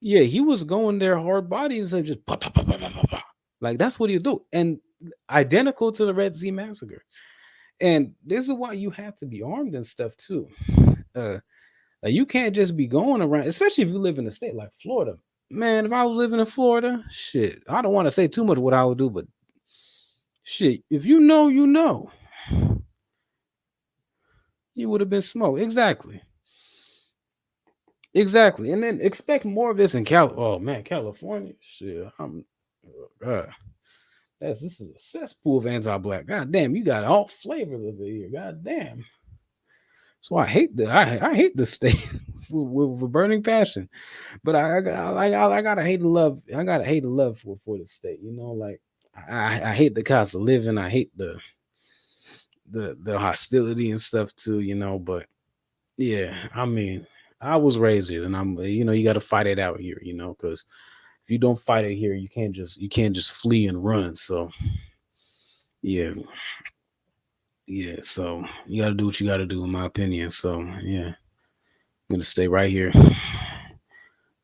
Speaker 1: yeah, he was going there hard bodies and just pop, pop, pop, pop, pop, pop, pop. Like that's what he'll do, and identical to the Red Sea Massacre. And this is why you have to be armed and stuff too. Uh, you can't just be going around, especially if you live in a state like Florida. Man, if I was living in Florida, shit, I don't want to say too much what I would do, but shit, if you know, you know. he would have been smoked. Exactly. Exactly. And then expect more of this in Oh man, California. Shit. God. This is a cesspool of anti-black. God damn, you got all flavors of it here. God damn. So I hate the state with burning passion. But I gotta hate and love. I gotta hate and love for the state. You know, like I hate the cost of living. I hate the hostility and stuff too. You know, but yeah, I mean, I was raised here, and you got to fight it out here. You know, because if you don't fight it here, you can't just flee and run. So yeah, yeah. So you got to do what you got to do, in my opinion. So yeah, I'm gonna stay right here.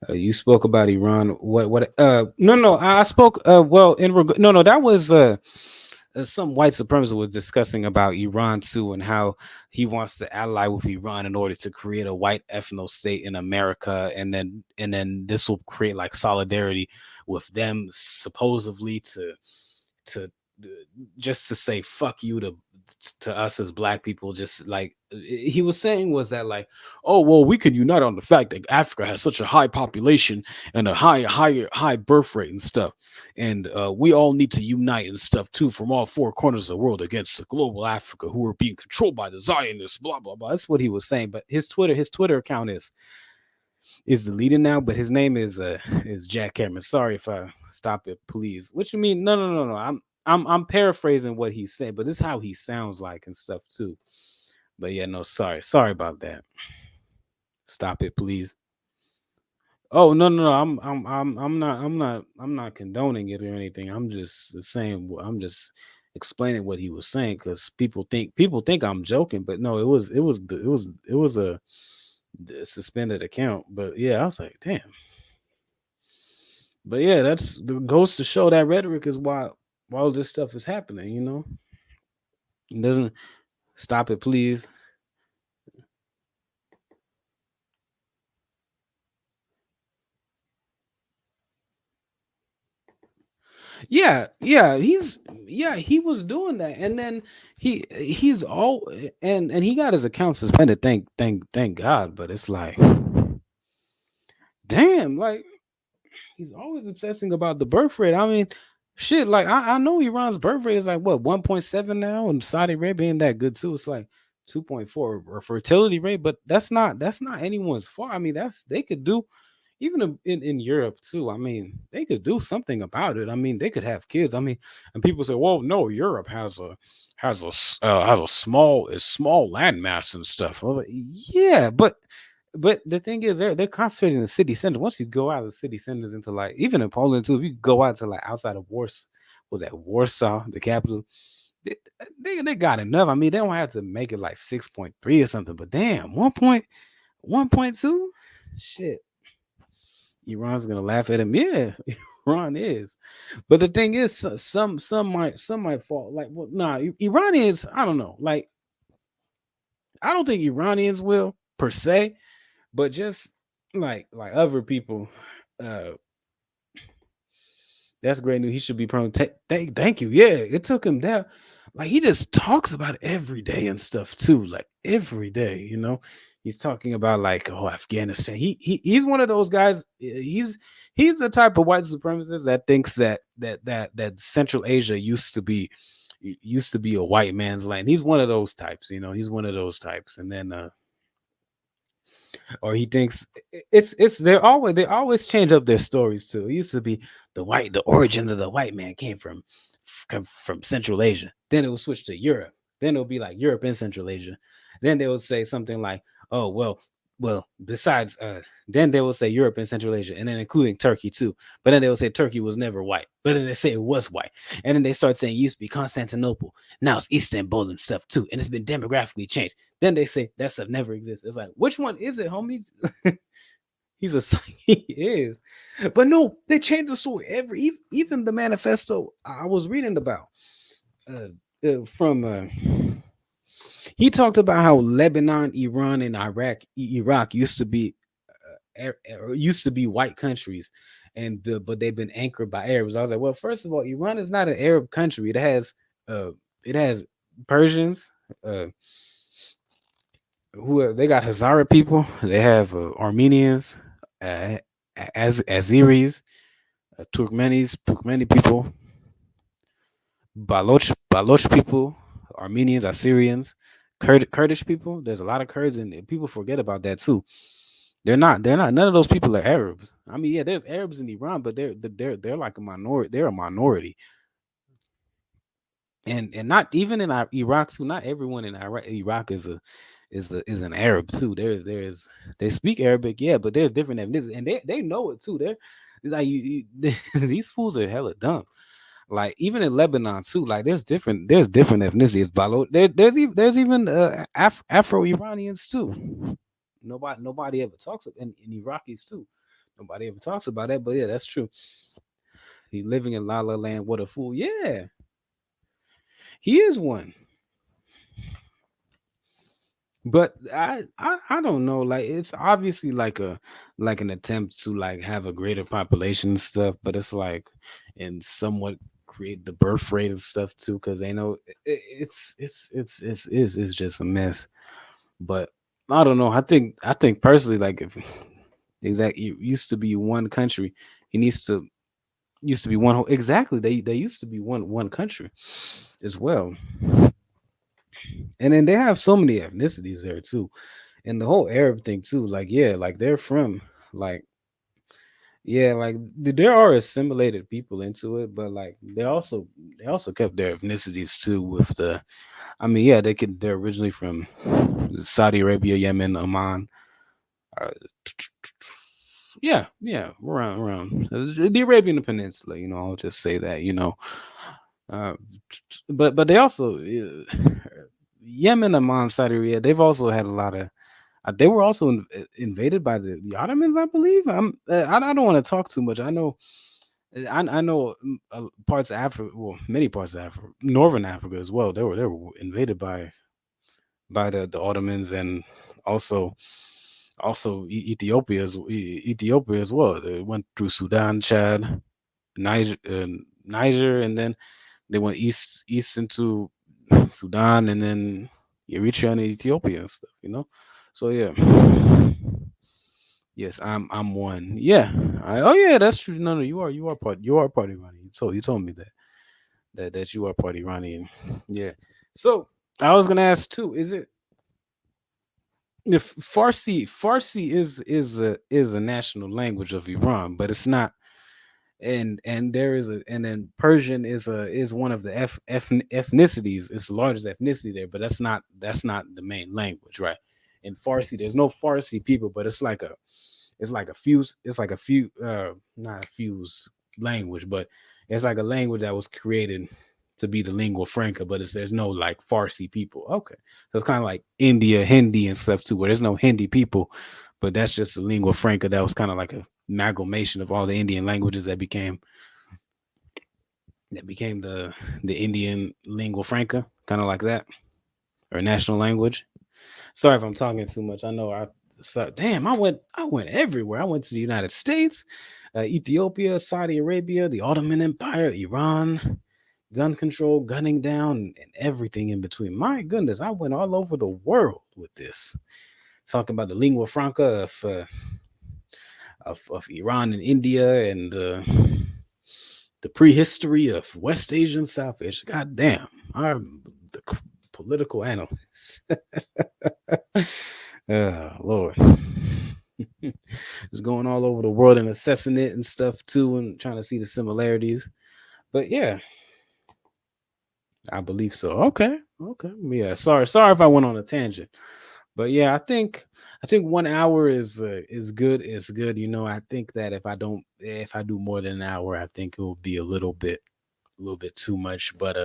Speaker 1: You spoke about Iran. What? No, no. I spoke. Well, no, no. That was some white supremacist was discussing about Iran too, and how he wants to ally with Iran in order to create a white ethno state in America, and then this will create like solidarity with them, supposedly to just to say fuck you to us as black people. Just like he was saying was that, like, oh well, we can unite on the fact that Africa has such a high population and a high birth rate and stuff, and we all need to unite and stuff too from all four corners of the world against the global Africa who are being controlled by the Zionists, blah blah blah. That's what he was saying. But his Twitter account is deleted now, but his name is Jack Cameron. Sorry if I stop it, please. What you mean? No, no, no, no. I'm paraphrasing what he said, but this is how he sounds like and stuff too. But yeah, no, sorry about that. Stop it, please. Oh no, no, no. I'm not condoning it or anything. I'm just saying. I'm just explaining what he was saying because people think I'm joking, but no, it was a suspended account. But yeah, I was like, damn. But yeah, that's goes to show that rhetoric is why all this stuff is happening. It doesn't stop it, please. Yeah, yeah, he was doing that, and then he's all and he got his account suspended. Thank God. But it's like, damn, like he's always obsessing about the birth rate. I mean, shit, like I know Iran's birth rate is like what 1.7 now, and Saudi Arabia ain't that good too. It's like 2.4 or fertility rate, but that's not anyone's fault. I mean, they could do even in Europe too. I mean, they could do something about it. I mean, they could have kids. I mean, and people say, well, no, Europe has a small landmass and stuff. I was like, yeah, but the thing is, they're concentrated in the city center. Once you go out of the city centers into like even in Poland too, if you go out to like outside of Warsaw, was that Warsaw, the capital? They, they got enough. I mean, they don't have to make it like 6.3 or something. But damn, 1.2, shit. Iran's gonna laugh at him. Yeah, Iran is. But the thing is, some might fall. Like, well, nah, Iranians. I don't know. Like, I don't think Iranians will per se, but just like other people, uh that's great news. He should be prone. Thank you. Yeah, it took him that. Like he just talks about it every day and stuff too. Like every day, he's talking about like, oh, Afghanistan. He's one of those guys. He's the type of white supremacist that thinks that Central Asia used to be a white man's land. He's one of those types. He's one of those types. And then or he thinks it's they always change up their stories too. It used to be the origins of the white man come from Central Asia. Then it will switch to Europe. Then it'll be like Europe and Central Asia. Then they will say something like, oh well, besides then they will say Europe and Central Asia, and then including Turkey too. But then they will say Turkey was never white. But then they say it was white. And then they start saying it used to be Constantinople. Now it's Istanbul and stuff too. And it's been demographically changed. Then they say that stuff never exists. It's like, which one is it, homies? He's a he is. But no, they change the story even the manifesto I was reading about uh, from he talked about how Lebanon, Iran, and Iraq used to be white countries, and but they've been anchored by Arabs. I was like, well, first of all, Iran is not an Arab country. Uh, it has Persians, uh, who they got Hazara people. They have Armenians, uh, Azeris, Turkmeni people, Baloch people, Armenians, Assyrians, Kurdish people. There's a lot of Kurds, and people forget about that too. They're not. None of those people are Arabs. I mean, yeah, there's Arabs in Iran, but they're like a minority. They're a minority, and not even in Iraq too. Not everyone in Iraq is an Arab too. There's they speak Arabic, yeah, but there's different ethnicities, and they know it too. They're like these fools are hella dumb. Like even in Lebanon too, like there's different ethnicities. There's even Afro Iranians too. Nobody ever talks about, and Iraqis too. Nobody ever talks about that, but yeah, that's true. He living in La La Land. What a fool! Yeah, he is one. But I don't know. Like it's obviously like an attempt to like have a greater population and stuff, but it's like and somewhat create the birth rate and stuff too, because they know it's just a mess. But I don't know. I think personally, like if exactly it used to be one country, he used to be one whole exactly. They used to be one country as well, and then they have so many ethnicities there too, and the whole Arab thing too. Like yeah, like they're from like yeah, like there are assimilated people into it, but like they also kept their ethnicities too. With the, I mean, yeah, they're originally from Saudi Arabia, Yemen, Oman. Uh, yeah, around the Arabian Peninsula. I'll just say that. Uh, but they also Yemen, Oman, Saudi Arabia. They've also had a lot of. They were also invaded by the Ottomans, I believe. I don't want to talk too much. I know parts of Africa, well, many parts of Africa, Northern Africa as well. They were invaded by the Ottomans, and also Ethiopia as well. They went through Sudan, Chad, Niger, Niger, and then they went east into Sudan, and then Eritrea and Ethiopia and stuff. So yeah, yes, I'm one. Yeah, oh yeah, that's true. No, you are part Iranian. So you told me that you are part Iranian. Yeah. So I was gonna ask too. Is it if Farsi is a national language of Iran, but it's not. And there is a and then Persian is one of the ethnicities. It's the largest ethnicity there, but that's not the main language, right? In Farsi, there's no Farsi people, but it's like a few not a fused language, but it's like a language that was created to be the lingua franca, but there's no like Farsi people. Okay, so it's kind of like India Hindi and stuff too, where there's no Hindi people, but that's just a lingua franca that was kind of like a amalgamation of all the Indian languages that became the Indian lingua franca, kind of like that, or national language. Sorry if I'm talking too much. I know damn, I went everywhere. I went to the United States, Ethiopia, Saudi Arabia, the Ottoman Empire, Iran, gun control, gunning down, and everything in between. My goodness, I went all over the world with this. Talking about the lingua franca of Iran and India, and the prehistory of West Asia and South Asia. God damn, I'm the political analyst. Lord. Just going all over the world and assessing it and stuff too, and trying to see the similarities. But yeah, I believe so. Okay, okay. Yeah, sorry if I went on a tangent. But yeah, I think 1 hour is good. It's good. I think that if I do more than an hour, I think it will be a little bit too much. But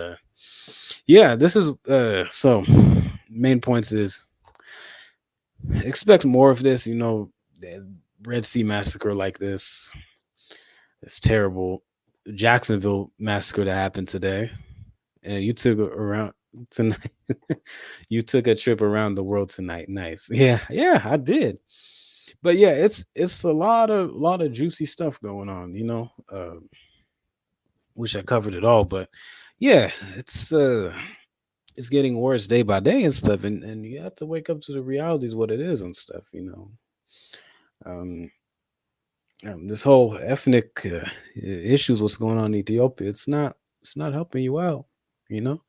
Speaker 1: yeah, this is so main points is expect more of this. The Red Sea Massacre like this. It's terrible. Jacksonville massacre that happened today. And you took around tonight. You took a trip around the world tonight. Nice. Yeah, I did. But yeah, it's a lot of juicy stuff going on. Wish I covered it all, but yeah, it's it's getting worse day by day and stuff, and you have to wake up to the realities what it is and stuff, you know. Um, this whole ethnic issues, what's going on in Ethiopia, it's not helping you out, you know.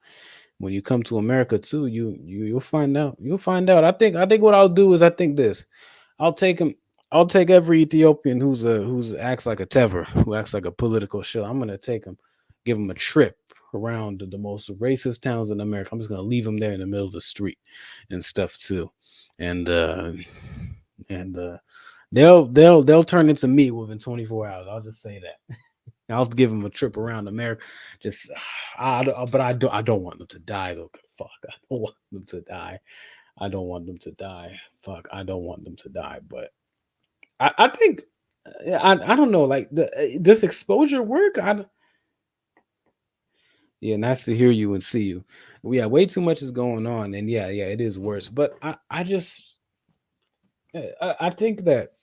Speaker 1: When you come to America too, you'll find out. You'll find out. I think what I'll do is I think this. I'll take him. I'll take every Ethiopian who's acts like a tever, who acts like a political shill. I'm gonna take him, give him a trip around the most racist towns in America. I'm just gonna leave him there in the middle of the street and stuff too, and they'll turn into me within 24 hours. I'll just say that. I'll give them a trip around America. Just, but I don't want them to die though. Fuck, I don't want them to die. I don't want them to die. Fuck, I don't want them to die. But I think, I don't know. Like this exposure work. Yeah, nice to hear you and see you. Yeah, way too much is going on, and yeah, it is worse. But I just, I think that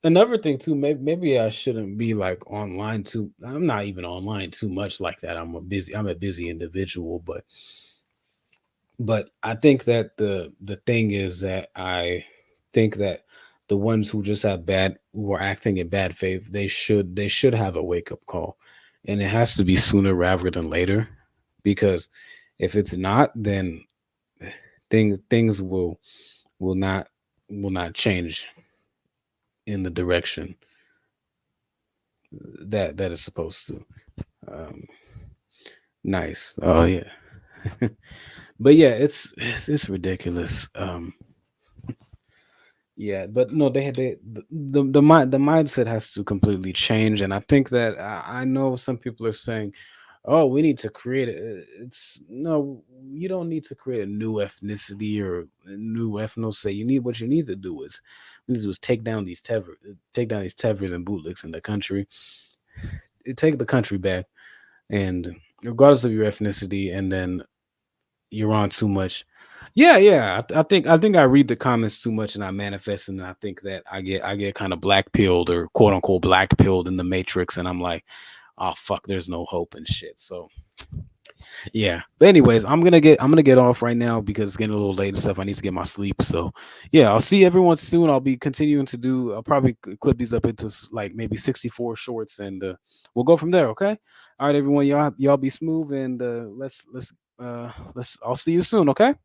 Speaker 1: another thing too, maybe I shouldn't be like online too. I'm not even online too much like that. I'm a busy individual, but I think that the thing is that I think that the ones who just have bad who are acting in bad faith, they should have a wake up call, and it has to be sooner rather than later, because if it's not, then things will not change in the direction that is supposed to. Um, nice. Oh yeah. But yeah, it's ridiculous. Yeah, but no, the mindset has to completely change, and I think that I know some people are saying, "Oh, we need to create it." It's no, you don't need to create a new ethnicity or a new ethnos. You need what you need to do is we need to do is take down these tethers and bootlicks in the country, take the country back, and regardless of your ethnicity, and then you're on too much. Yeah, yeah. I think I read the comments too much and I manifest, and I think that I get kind of black pilled or quote unquote black pilled in the matrix, and I'm like, oh fuck, there's no hope and shit. So yeah. But anyways, I'm gonna get off right now because it's getting a little late and stuff. I need to get my sleep. So yeah, I'll see everyone soon. I'll be continuing to do. I'll probably clip these up into like maybe 64 shorts, and we'll go from there. Okay. All right, everyone. Y'all be smooth, and let's. I'll see you soon. Okay.